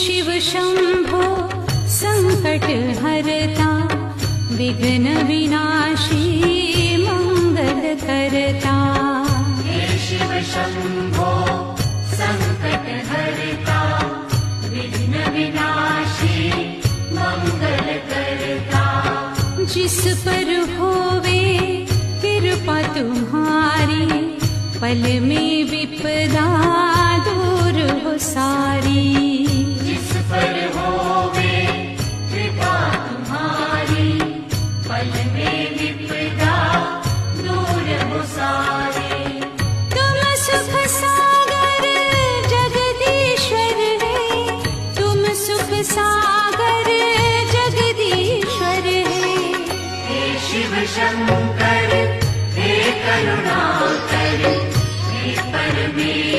शिव शंभो संकट हरता, विघ्न विनाशी मंगल करता। हे शिव शंभो संकट हरता, विघ्न विनाशी मंगल करता। जिस पर होवे कृपा तुम्हारी, पल में विपदा दूर हो सारी। जिस पर होवे कृपा तुम्हारी, पल में विपदा दूर हो सारी। तुम सुख सागर जगदीश्वर है, तुम सुख सागर जगदीश्वर है। हे शिव शंकर हे करुणाकर, हे परमेश्वर